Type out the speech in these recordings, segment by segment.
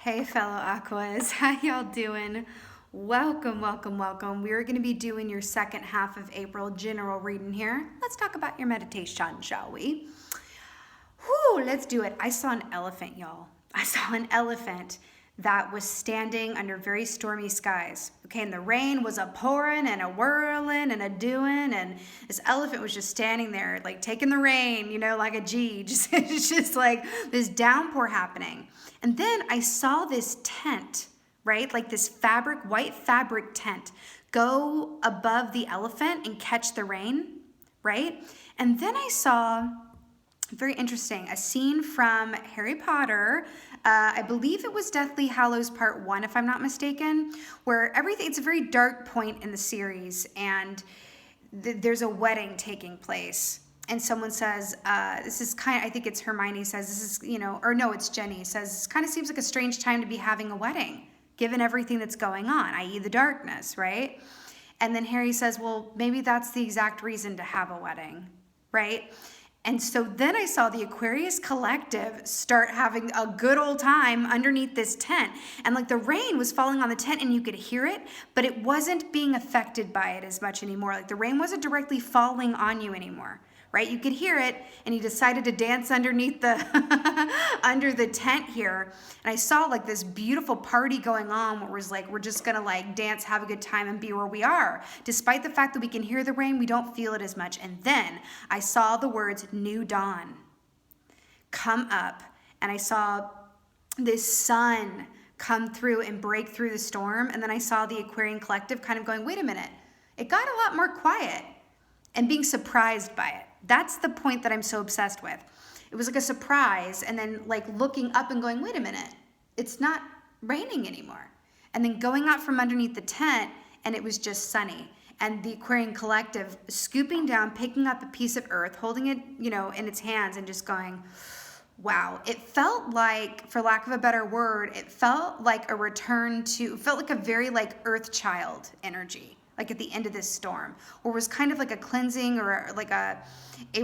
Hey fellow Aquas, how y'all doing? Welcome, welcome, welcome. We're going to be doing your second half of April general reading here. Let's talk about your meditation, shall we? Whew, let's do it. I saw an elephant, y'all. I saw an elephant that was standing under very stormy skies. Okay, and the rain was a pouring and a whirling and a doing, and this elephant was just standing there, like taking the rain, you know, like a G. It's just like this downpour happening. And then I saw this tent, right? Like this fabric, white fabric tent, go above the elephant and catch the rain, right? And then I saw, very interesting, a scene from Harry Potter. I believe it was Deathly Hallows Part 1, if I'm not mistaken, where it's a very dark point in the series, and there's a wedding taking place. And someone says, this is kind of, I think it's Hermione says, this is, you know, or no, it's Jenny says, this kind of seems like a strange time to be having a wedding, given everything that's going on, i.e. the darkness, right? And then Harry says, well, maybe that's the exact reason to have a wedding, right? And so then I saw the Aquarius collective start having a good old time underneath this tent. And like the rain was falling on the tent and you could hear it, but it wasn't being affected by it as much anymore. Like the rain wasn't directly falling on you anymore, right? You could hear it, and he decided to dance underneath the under the tent here. And I saw like this beautiful party going on where it was like, we're just gonna like dance, have a good time, and be where we are. Despite the fact that we can hear the rain, we don't feel it as much. And then I saw the words "New Dawn" come up, and I saw this sun come through and break through the storm. And then I saw the Aquarian collective kind of going, wait a minute, it got a lot more quiet, and being surprised by it. That's the point that I'm so obsessed with. It was like a surprise, and then like looking up and going, wait a minute, it's not raining anymore. And then going out from underneath the tent, and it was just sunny. And the Aquarian collective scooping down, picking up a piece of earth, holding it, you know, in its hands, and just going, wow. It felt like, for lack of a better word, it felt like a return to, it felt like a very like Earth Child energy. Like at the end of this storm, or was kind of like a cleansing or like a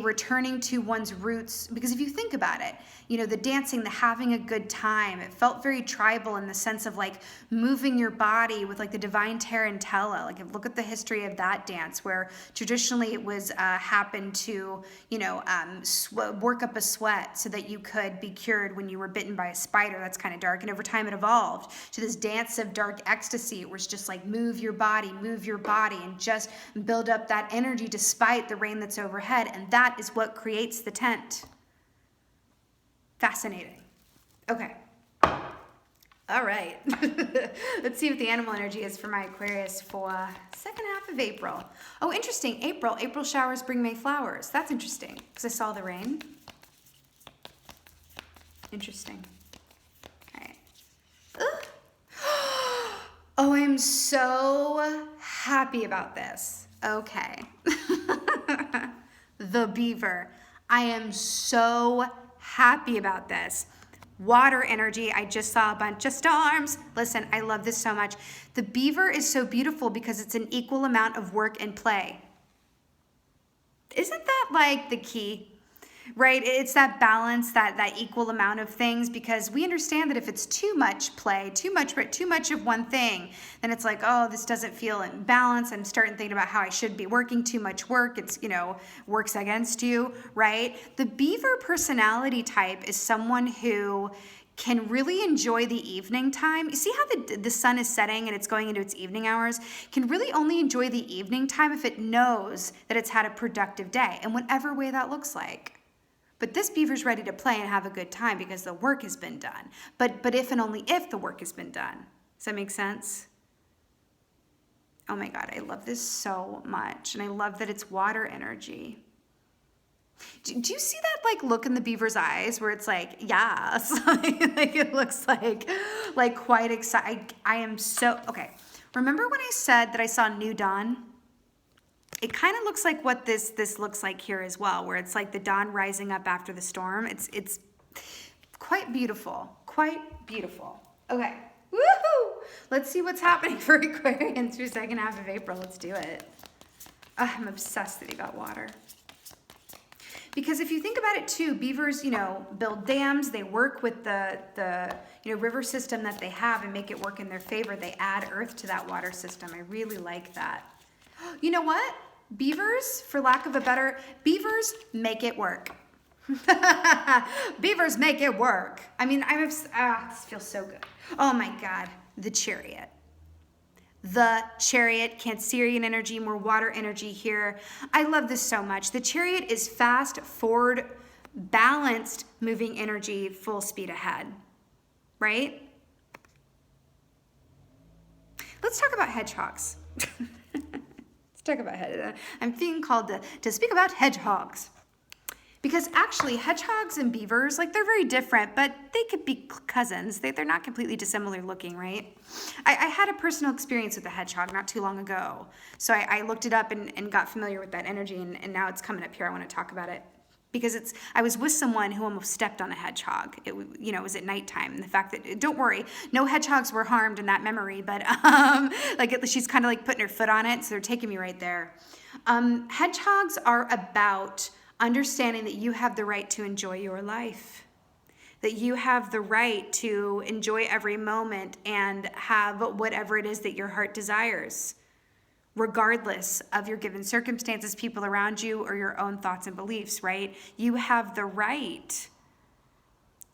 returning to one's roots. Because if you think about it, you know, the dancing, the having a good time, it felt very tribal in the sense of like moving your body with like the divine tarantella. Like look at the history of that dance, where traditionally it was happened to, you know, work up a sweat so that you could be cured when you were bitten by a spider. That's kind of dark. And over time it evolved to this dance of dark ecstasy. It was just like move your body, and just build up that energy despite the rain that's overhead. And that is what creates the tent. Fascinating. Okay. All right. Let's see what the animal energy is for my Aquarius for second half of April. Oh, interesting. April showers bring May flowers. That's interesting because I saw the rain. Interesting. All right. Ugh. Oh, I'm so happy about this. Okay. The beaver. I am so happy about this. Water energy. I just saw a bunch of storms. Listen, I love this so much. The beaver is so beautiful because it's an equal amount of work and play. Isn't that like the key? Right? It's that balance, that equal amount of things, because we understand that if it's too much play, too much of one thing, then it's like, oh, this doesn't feel in balance. I'm starting thinking about how I should be working. Too much work, it's, you know, works against you, right? The beaver personality type is someone who can really enjoy the evening time. You see how the sun is setting and it's going into its evening hours? Can really only enjoy the evening time if it knows that it's had a productive day, in whatever way that looks like. But this beaver's ready to play and have a good time because the work has been done. But if and only if the work has been done. Does that make sense? Oh my God, I love this so much. And I love that it's water energy. Do you see that like look in the beaver's eyes where it's like, yes, like it looks like quite excited. I am so, okay. Remember when I said that I saw New Dawn? It kind of looks like what this looks like here as well, where it's like the dawn rising up after the storm. It's quite beautiful, Okay, woohoo! Let's see what's happening for Aquarians through second half of April. Let's do it. I'm obsessed that he got water. Because if you think about it too, beavers, you know, build dams, they work with the river system that they have and make it work in their favor. They add earth to that water system. I really like that. You know what? Beavers, for lack of a better, beavers make it work. Beavers make it work. I mean, this feels so good. Oh my God, the Chariot. The Chariot, Cancerian energy, more water energy here. I love this so much. The Chariot is fast, forward, balanced, moving energy, full speed ahead, right? Let's talk about hedgehogs. Let's talk about hedgehogs. I'm feeling called to speak about hedgehogs. Because actually, hedgehogs and beavers, like they're very different, but they could be cousins. They're not completely dissimilar looking, right? I had a personal experience with a hedgehog not too long ago. So I looked it up and got familiar with that energy, and now it's coming up here. I want to talk about it. Because I was with someone who almost stepped on a hedgehog. It was at nighttime. And the fact that, don't worry, no hedgehogs were harmed in that memory, but she's kind of like putting her foot on it, so they're taking me right there. Hedgehogs are about understanding that you have the right to enjoy your life, that you have the right to enjoy every moment and have whatever it is that your heart desires, regardless of your given circumstances, people around you, or your own thoughts and beliefs, right? You have the right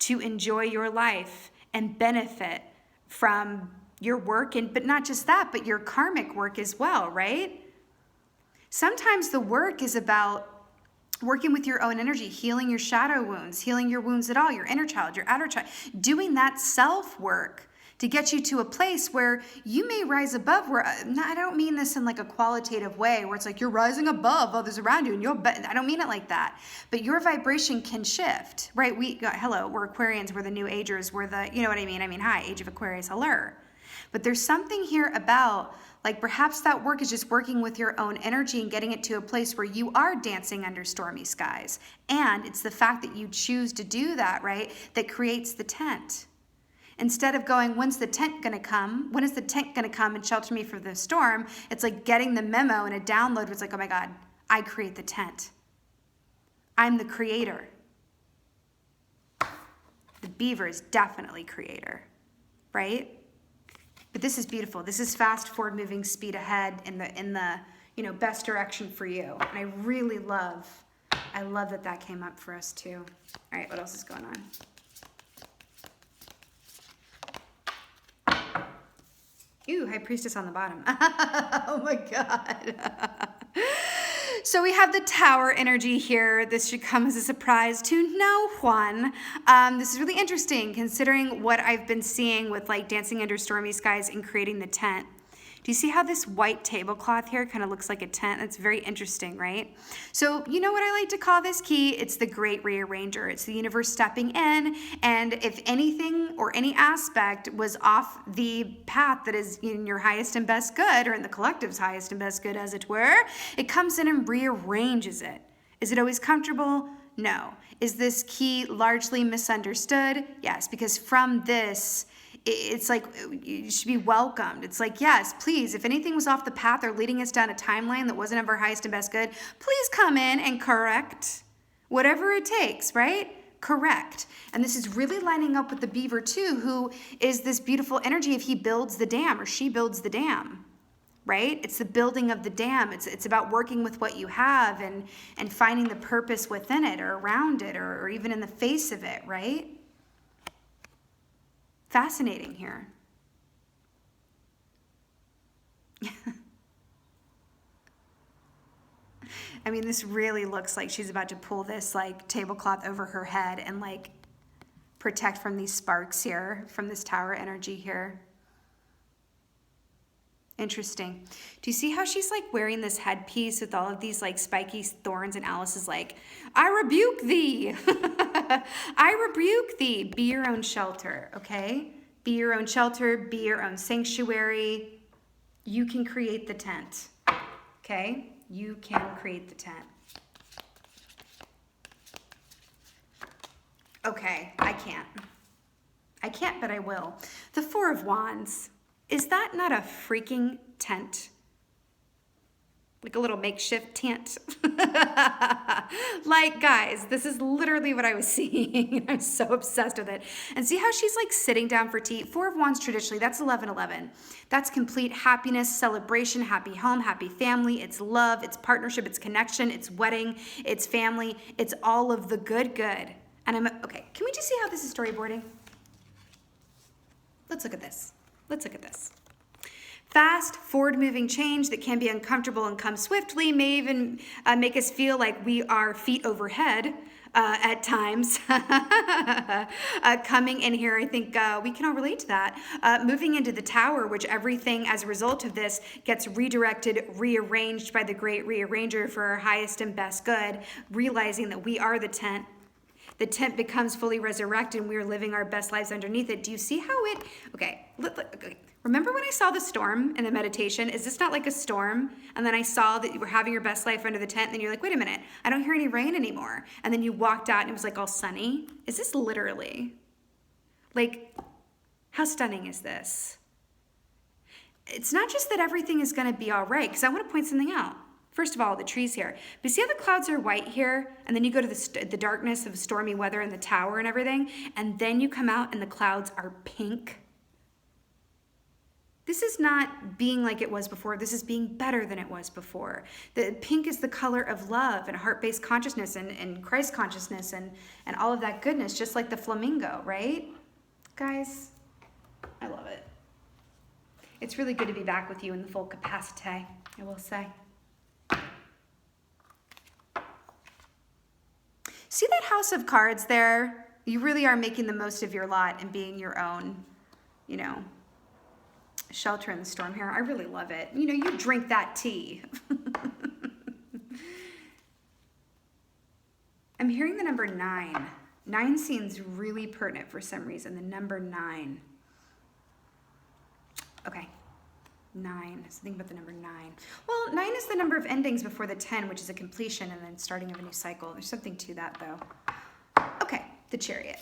to enjoy your life and benefit from your work, but not just that, but your karmic work as well, right? Sometimes the work is about working with your own energy, healing your shadow wounds, healing your wounds at all, your inner child, your outer child, doing that self-work to get you to a place where you may rise above, where, I don't mean this in like a qualitative way, where it's like you're rising above others around you, and I don't mean it like that, but your vibration can shift, right? We're Aquarians, we're the new agers, we're the, you know what I mean? Hi, Age of Aquarius, hello. But there's something here about, like, perhaps that work is just working with your own energy and getting it to a place where you are dancing under stormy skies. And it's the fact that you choose to do that, right, that creates the tent. Instead of going, when's the tent going to come? When is the tent going to come and shelter me from the storm? It's like getting the memo and a download where it's like, oh my God, I create the tent. I'm the creator. The beaver is definitely creator, right? But this is beautiful. This is fast forward moving, speed ahead in the best direction for you. And I really love that came up for us too. All right, what else is going on? Ooh, High Priestess on the bottom. Oh my God. So we have the Tower energy here. This should come as a surprise to no one. This is really interesting considering what I've been seeing with like dancing under stormy skies and creating the tent. Do you see how this white tablecloth here kind of looks like a tent? That's very interesting, right? So you know what I like to call this key? It's the Great Rearranger. It's the universe stepping in, and if anything or any aspect was off the path that is in your highest and best good, or in the collective's highest and best good, as it were, it comes in and rearranges it. Is it always comfortable? No. Is this key largely misunderstood? Yes, because from this, it's like you should be welcomed. It's like, yes, please, if anything was off the path or leading us down a timeline that wasn't of our highest and best good, please come in and correct whatever it takes, right? Correct. And this is really lining up with the beaver too, who is this beautiful energy if he builds the dam or she builds the dam, right? It's the building of the dam. It's about working with what you have and finding the purpose within it or around it or even in the face of it, right? Fascinating here. I mean, this really looks like she's about to pull this like tablecloth over her head and like protect from these sparks here, from this Tower energy here. Interesting. Do you see how she's like wearing this headpiece with all of these like spiky thorns, and Alice is like, I rebuke thee. I rebuke thee. Be your own shelter, okay? Be your own shelter, be your own sanctuary. You can create the tent, okay? You can create the tent. Okay, I can't. I can't, but I will. The Four of Wands. Is that not a freaking tent? like a little makeshift tent. Like, guys, this is literally what I was seeing. I'm so obsessed with it. And see how she's like sitting down for tea? Four of Wands traditionally, that's 1111. That's complete happiness, celebration, happy home, happy family. It's love, it's partnership, it's connection, it's wedding, it's family. It's all of the good. And okay, can we just see how this is storyboarding? Let's look at this. Fast, forward-moving change that can be uncomfortable and come swiftly, may even make us feel like we are feet overhead at times. Coming in here, I think we can all relate to that. Moving into the tower, which everything as a result of this gets redirected, rearranged by the great rearranger for our highest and best good, realizing that we are the tent. The tent becomes fully resurrected and we are living our best lives underneath it. Do you see how it, okay. Remember when I saw the storm in the meditation? Is this not like a storm? And then I saw that you were having your best life under the tent and then you're like, wait a minute, I don't hear any rain anymore. And then you walked out and it was like all sunny. Is this literally? Like, how stunning is this? It's not just that everything is gonna be all right, because I wanna point something out. First of all, the trees here. But see how the clouds are white here? And then you go to the darkness of stormy weather and the tower and everything, and then you come out and the clouds are pink. This is not being like it was before. This is being better than it was before. The pink is the color of love and heart-based consciousness and Christ consciousness and all of that goodness, just like the flamingo, right? Guys, I love it. It's really good to be back with you in the full capacity, I will say. See that house of cards there? You really are making the most of your lot and being your own, you know, shelter in the storm here. I really love it. You know, you drink that tea. I'm hearing the number 9. 9 seems really pertinent for some reason, the number 9. Okay. 9, so think about the number 9. Well, 9 is the number of endings before the 10, which is a completion and then starting of a new cycle. There's something to that though. Okay, the Chariot.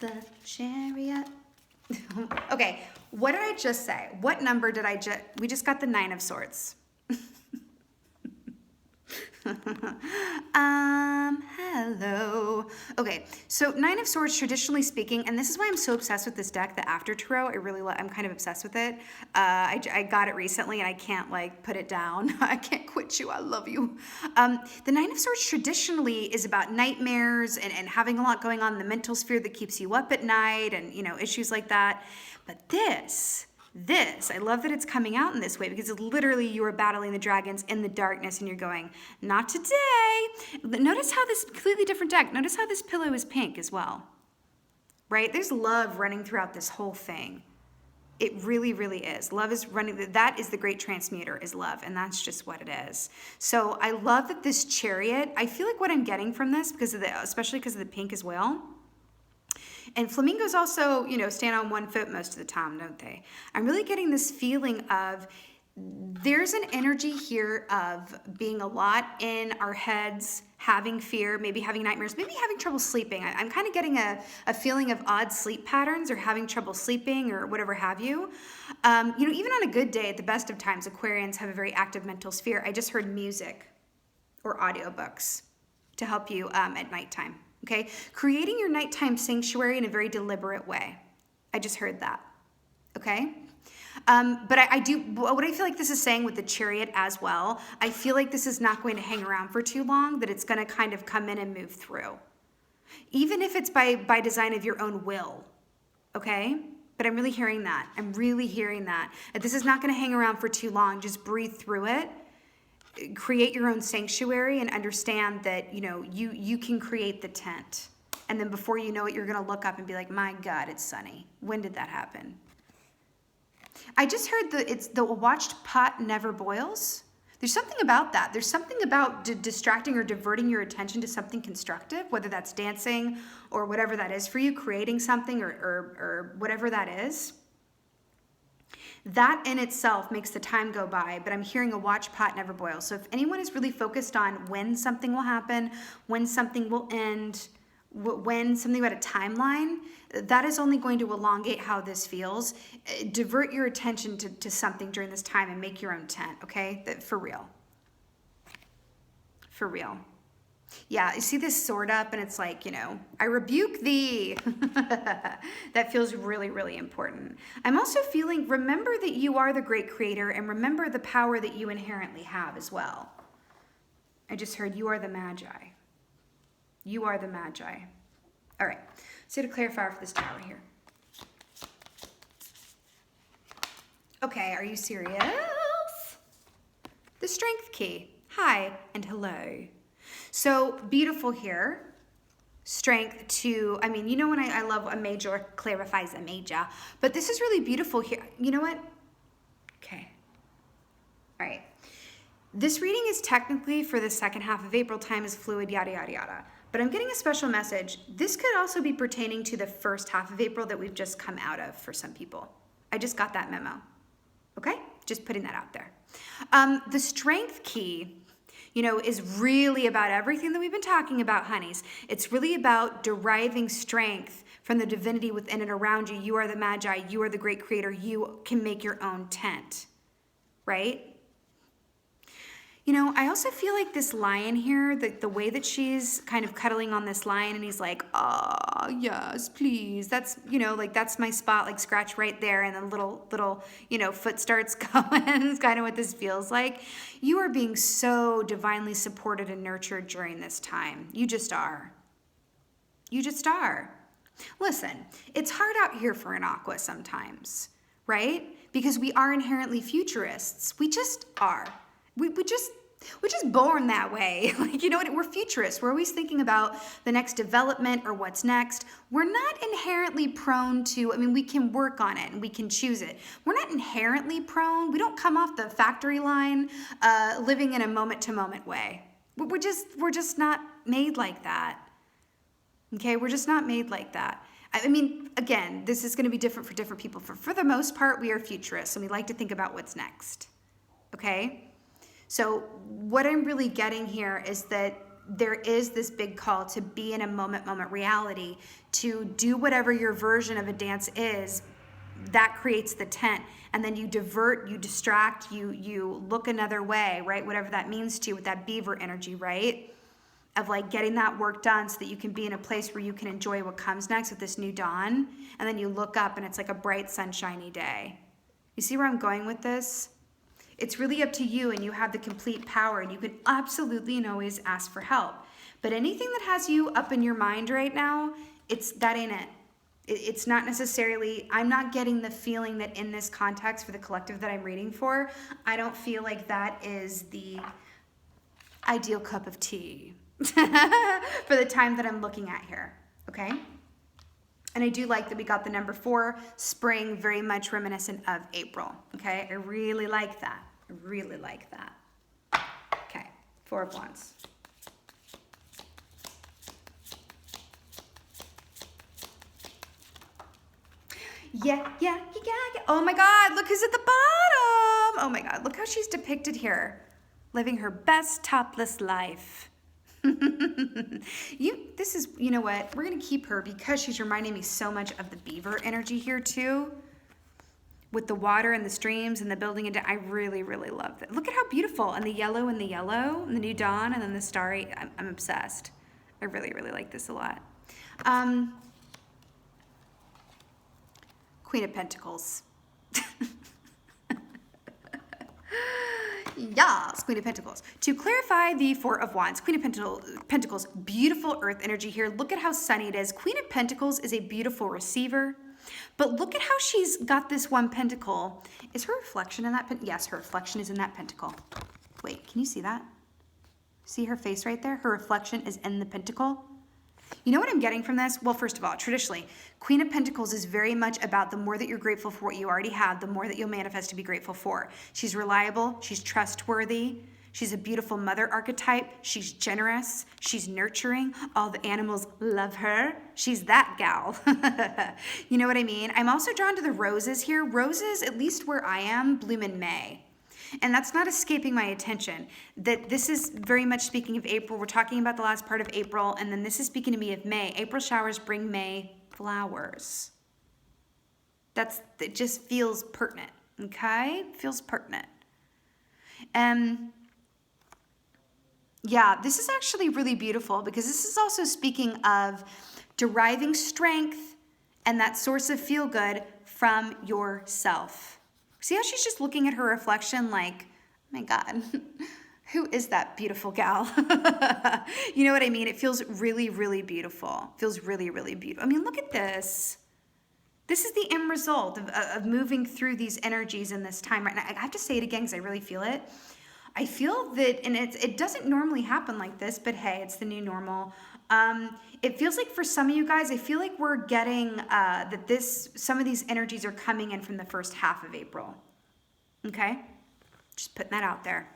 The Chariot. Okay, what did I just say? What number did I just, we just got the 9 of Swords. Hello. Okay, so 9 of Swords, traditionally speaking, and this is why I'm so obsessed with this deck, the After Tarot. I'm kind of obsessed with it. I got it recently and I can't like put it down. I can't quit you. I love you. The 9 of Swords traditionally is about nightmares and having a lot going on in the mental sphere that keeps you up at night and, you know, issues like that. But this, I love that it's coming out in this way because it's literally you are battling the dragons in the darkness and you're going, not today. Notice how this completely different deck, notice how this pillow is pink as well, right? There's love running throughout this whole thing. It really, really is. Love is running, that is the great transmuter is love, and that's just what it is. So I love that this Chariot, I feel like what I'm getting from this, because of the, especially because of the pink as well, and flamingos also, you know, stand on one foot most of the time, don't they? I'm really getting this feeling of there's an energy here of being a lot in our heads, having fear, maybe having nightmares, maybe having trouble sleeping. I'm kind of getting a feeling of odd sleep patterns or having trouble sleeping or whatever have you. You know, even on a good day, at the best of times, Aquarians have a very active mental sphere. I just heard music or audiobooks to help you at nighttime. Okay, creating your nighttime sanctuary in a very deliberate way. I just heard that, okay? But I do, what I feel like this is saying with the Chariot as well, I feel like this is not going to hang around for too long, that it's gonna kind of come in and move through. Even if it's by design of your own will, okay? But I'm really hearing that. I'm really hearing that. That this is not gonna hang around for too long, just breathe through it. Create your own sanctuary and understand that, you know, you can create the tent. And then before you know it, you're gonna look up and be like, my God, it's sunny. When did that happen? I just heard the watched pot never boils. There's something about that. There's something about distracting or diverting your attention to something constructive, whether that's dancing or whatever that is for you, creating something or whatever that is. That in itself makes the time go by, but I'm hearing a watch pot never boil. So if anyone is really focused on when something will happen, when something will end, when something about a timeline, that is only going to elongate how this feels. Divert your attention to something during this time and make your own tent, okay? For real. For real. Yeah, you see this sword up and it's like, you know, I rebuke thee. That feels really, really important. I'm also feeling, remember that you are the great creator and remember the power that you inherently have as well. I just heard you are the Magi. You are the Magi. All right, so to clarify for this tower here. Okay, are you serious? The Strength key. Hi and hello. So beautiful here. Strength to, I mean, you know when I love a major clarifies a major, but this is really beautiful here. You know what? Okay. All right. This reading is technically for the second half of April. Time is fluid, yada, yada, yada. But I'm getting a special message. This could also be pertaining to the first half of April that we've just come out of for some people. I just got that memo. Okay? Just putting that out there. The Strength key, you know, is really about everything that we've been talking about, honeys. It's really about deriving strength from the divinity within and around you. You are the Magi. You are the great creator. You can make your own tent, right? You know, I also feel like this lion here, the way that she's kind of cuddling on this lion and he's like, oh, yes, please. That's, you know, like that's my spot, like scratch right there. And then little, you know, foot starts going. It's kind of what this feels like. You are being so divinely supported and nurtured during this time. You just are. You just are. Listen, it's hard out here for an Aqua sometimes, right? Because we are inherently futurists. We just are. We're just born that way. Like, you know what? We're futurists. We're always thinking about the next development or what's next. We're not inherently prone to, I mean, we can work on it and we can choose it. We're not inherently prone. We don't come off the factory line living in a moment-to-moment way. We're just not made like that. Okay? We're just not made like that. I mean, again, this is going to be different for different people. For the most part, we are futurists and we like to think about what's next. Okay? So what I'm really getting here is that there is this big call to be in a moment reality, to do whatever your version of a dance is. That creates the tent. And then you divert, you distract, you look another way, right? Whatever that means to you with that beaver energy, right? Of like getting that work done so that you can be in a place where you can enjoy what comes next with this new dawn. And then you look up and it's like a bright, sunshiny day. You see where I'm going with this? It's really up to you and you have the complete power and you can absolutely and always ask for help. But anything that has you up in your mind right now, that ain't it. It's not necessarily, I'm not getting the feeling that in this context for the collective that I'm reading for, I don't feel like that is the ideal cup of tea for the time that I'm looking at here, okay? And I do like that we got the number 4, spring, very much reminiscent of April. Okay, I really like that. I really like that. Okay, 4 of Wands. Yeah. Oh my God, look who's at the bottom. Oh my God, look how she's depicted here. Living her best topless life. You know what? We're going to keep her because she's reminding me so much of the beaver energy here too. With the water and the streams and the building. And I really, really love that. Look at how beautiful. And the yellow and the new dawn and then the starry. I'm obsessed. I really, really like this a lot. Queen of Pentacles. Yes, Queen of Pentacles. To clarify the 4 of Wands, Queen of Pentacles, beautiful earth energy here. Look at how sunny it is. Queen of Pentacles is a beautiful receiver, but look at how she's got this one pentacle. Is her reflection in that pentacle? Yes, her reflection is in that pentacle. Wait, can you see that? See her face right there? Her reflection is in the pentacle. You know what I'm getting from this? Well, first of all, traditionally, Queen of Pentacles is very much about the more that you're grateful for what you already have, the more that you'll manifest to be grateful for. She's reliable. She's trustworthy. She's a beautiful mother archetype. She's generous. She's nurturing. All the animals love her. She's that gal. You know what I mean? I'm also drawn to the roses here. Roses, at least where I am, bloom in May. And that's not escaping my attention. That this is very much speaking of April. We're talking about the last part of April, and then this is speaking to me of May. April showers bring May flowers. It just feels pertinent, okay? Feels pertinent. Yeah, this is actually really beautiful because this is also speaking of deriving strength and that source of feel good from yourself. See how she's just looking at her reflection like, oh my God, who is that beautiful gal? You know what I mean? It feels really, really beautiful. Feels really, really beautiful. I mean, look at this. This is the end result of moving through these energies in this time right now. I have to say it again because I really feel it. I feel that, and it doesn't normally happen like this, but hey, it's the new normal. It feels like for some of you guys, I feel like we're getting that some of these energies are coming in from the first half of April. Okay? Just putting that out there.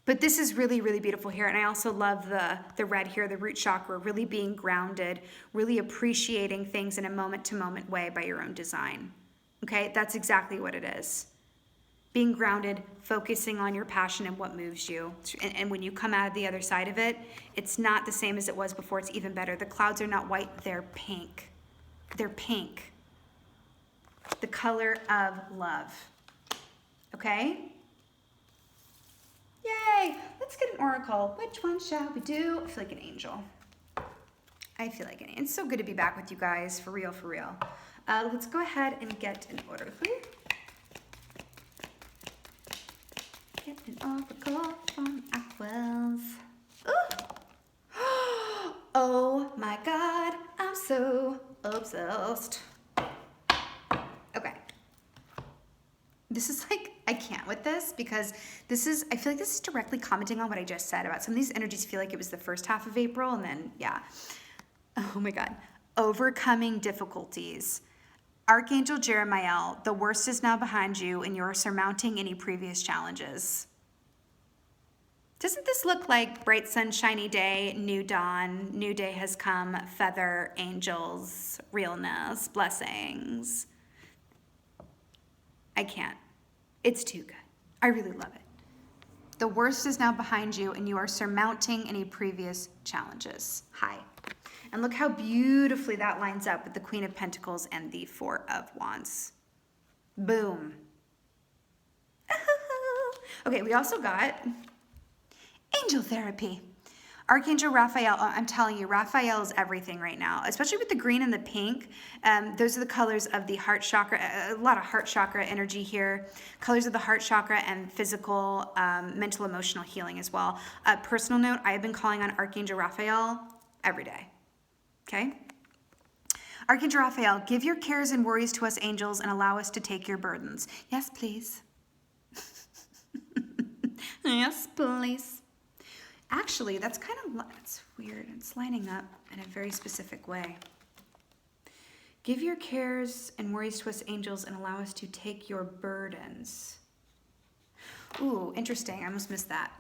But this is really, really beautiful here. And I also love the red here, the root chakra, really being grounded, really appreciating things in a moment-to-moment way by your own design. Okay? That's exactly what it is. Being grounded, focusing on your passion and what moves you. And when you come out of the other side of it, it's not the same as it was before. It's even better. The clouds are not white, they're pink. They're pink. The color of love. Okay? Yay! Let's get an oracle. Which one shall we do? I feel like an angel. I feel like an angel. It's so good to be back with you guys, for real, for real. Let's go ahead and get an oracle. Get an oracle from Aquarius. Oh my God, I'm so obsessed. Okay. This is like, I can't with this because I feel like this is directly commenting on what I just said about some of these energies feel like it was the first half of April and then, yeah. Oh my God. Overcoming difficulties. Archangel Jeremiel, the worst is now behind you and you're surmounting any previous challenges. Doesn't this look like bright sunshiny day, new dawn, new day has come, feather, angels, realness, blessings? I can't. It's too good. I really love it. The worst is now behind you and you are surmounting any previous challenges. Hi. And look how beautifully that lines up with the Queen of Pentacles and the Four of Wands. Boom. Okay, we also got angel therapy. Archangel Raphael, I'm telling you, Raphael is everything right now, especially with the green and the pink. Those are the colors of the heart chakra, a lot of heart chakra energy here. Colors of the heart chakra and physical, mental, emotional healing as well. Personal note, I have been calling on Archangel Raphael every day. Okay? Archangel Raphael, give your cares and worries to us angels and allow us to take your burdens. Yes, please. Yes, please. Actually, that's weird. It's lining up in a very specific way. Give your cares and worries to us angels and allow us to take your burdens. Ooh, interesting. I almost missed that.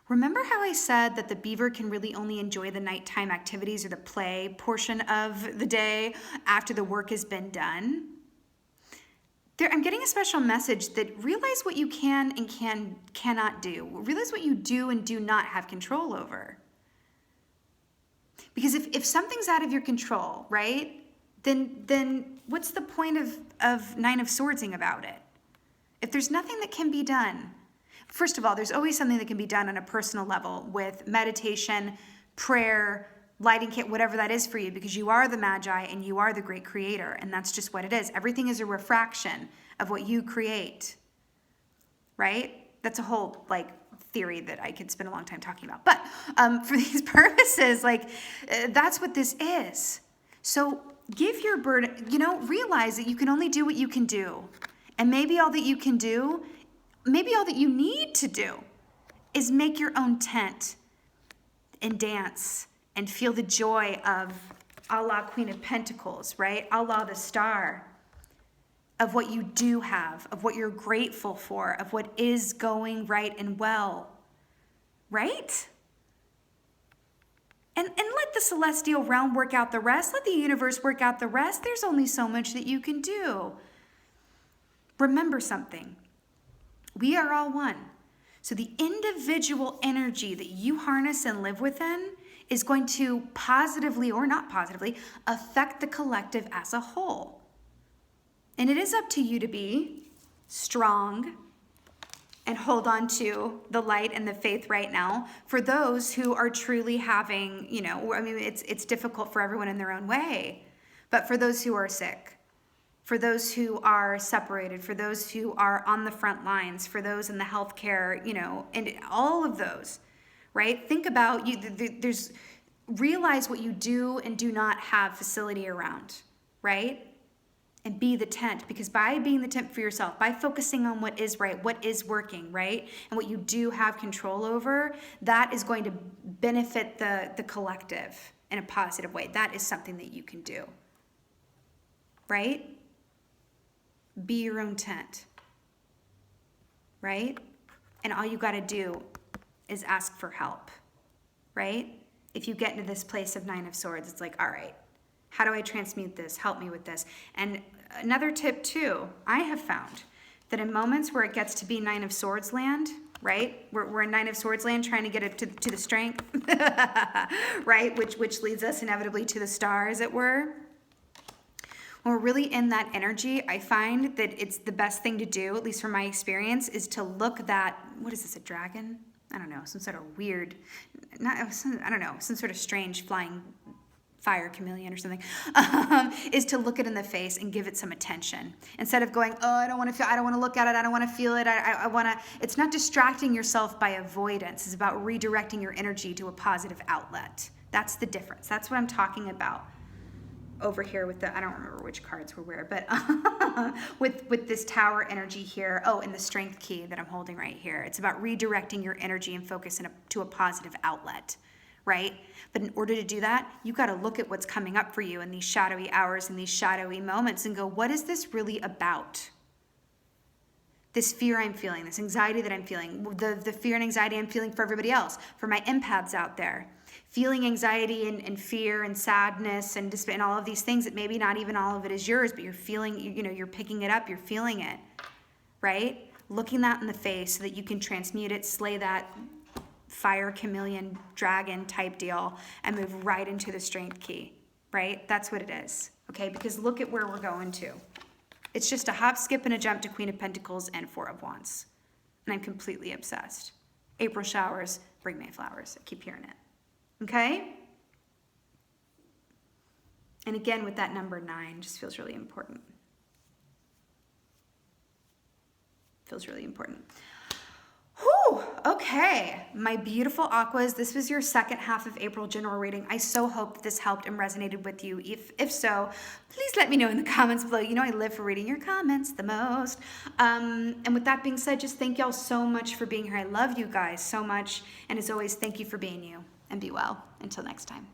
Remember how I said that the beaver can really only enjoy the nighttime activities or the play portion of the day after the work has been done? I'm getting a special message that realize what you can and cannot do. Realize what you do and do not have control over. Because if something's out of your control, right, then what's the point of Nine of Swordsing about it? If there's nothing that can be done, first of all, there's always something that can be done on a personal level with meditation, prayer, lighting kit, whatever that is for you, because you are the Magi and you are the great creator, and that's just what it is. Everything is a refraction of what you create, right? That's a whole theory that I could spend a long time talking about. But for these purposes, that's what this is. So give your burden, realize that you can only do what you can do. And maybe all that you can do, maybe all that you need to do is make your own tent and dance and feel the joy of a la Queen of Pentacles, right? A la the Star, of what you do have, of what you're grateful for, of what is going right and well, right? And let the celestial realm work out the rest. Let the universe work out the rest. There's only so much that you can do. Remember something. We are all one. So the individual energy that you harness and live within is going to positively or not positively affect the collective as a whole. And it is up to you to be strong and hold on to the light and the faith right now for those who are truly having, it's difficult for everyone in their own way. But for those who are sick, for those who are separated, for those who are on the front lines, for those in the healthcare, and all of those, right? Think about realize what you do and do not have facility around, right? And be the tent, because by being the tent for yourself, by focusing on what is right, what is working, right? And what you do have control over, that is going to benefit the collective in a positive way. That is something that you can do, right? Be your own tent, right? And all you got to do is ask for help, right? If you get into this place of Nine of Swords, it's like, all right, how do I transmute this? Help me with this. And another tip too, I have found that in moments where it gets to be Nine of Swords land, right? We're in Nine of Swords land trying to get it to the strength, right? Which leads us inevitably to the star, as it were. When we're really in that energy, I find that it's the best thing to do, at least from my experience, is to look that, what is this, a dragon? I don't know, some sort of weird, some sort of strange flying fire chameleon or something, is to look it in the face and give it some attention. Instead of going, oh, I don't want to look at it, I don't want to feel it, I want to, it's not distracting yourself by avoidance, it's about redirecting your energy to a positive outlet. That's the difference. That's what I'm talking about over here with the, I don't remember which cards were where, but with this tower energy here, and the strength key that I'm holding right here. It's about redirecting your energy and focus to a positive outlet, right? But in order to do that, you got to look at what's coming up for you in these shadowy hours and these shadowy moments and go, what is this really about? This fear I'm feeling, this anxiety that I'm feeling, the fear and anxiety I'm feeling for everybody else, for my empaths out there. Feeling anxiety and fear and sadness and despair and all of these things that maybe not even all of it is yours, but you're feeling, you're picking it up, you're feeling it, right? Looking that in the face so that you can transmute it, slay that fire chameleon dragon type deal and move right into the strength key, right? That's what it is, okay? Because look at where we're going to. It's just a hop, skip, and a jump to Queen of Pentacles and Four of Wands. And I'm completely obsessed. April showers, bring May flowers. I keep hearing it. Okay? And again, with that number 9, just feels really important. Feels really important. Whew, okay. My beautiful Aquas, this was your second half of April general reading. I so hope this helped and resonated with you. If so, please let me know in the comments below. I live for reading your comments the most. And with that being said, just thank y'all so much for being here. I love you guys so much. And as always, thank you for being you. And be well. Until next time.